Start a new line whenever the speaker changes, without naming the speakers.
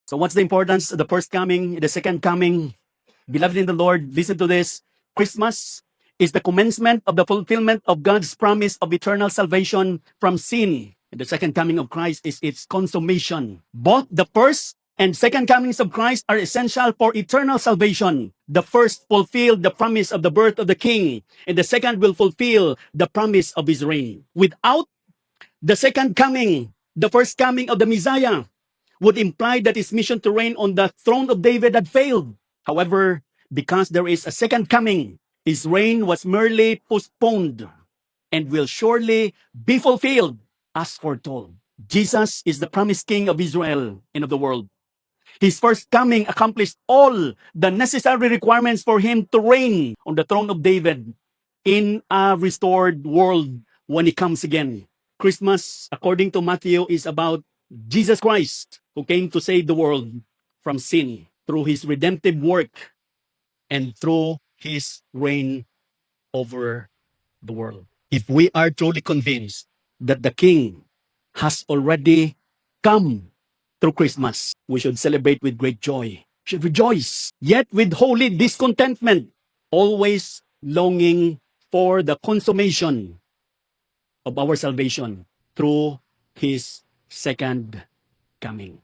So what's the importance of the first coming, the second coming? Beloved in the Lord, listen to this. Christmas is the commencement of the fulfillment of God's promise of eternal salvation from sin. And the second coming of Christ is its consummation. Both the first and second comings of Christ are essential for eternal salvation. The first fulfilled the promise of the birth of the King, and the second will fulfill the promise of his reign. Without the second coming, the first coming of the Messiah would imply that his mission to reign on the throne of David had failed. However, because there is a second coming, his reign was merely postponed and will surely be fulfilled as foretold. Jesus is the promised King of Israel and of the world. His first coming accomplished all the necessary requirements for him to reign on the throne of David in a restored world when he comes again. Christmas, according to Matthew, is about Jesus Christ, who came to save the world from sin through his redemptive work and through his reign over the world. If we are truly convinced that the King has already come through Christmas, we should celebrate with great joy. We should rejoice, yet with holy discontentment, always longing for the consummation of our salvation through his second coming.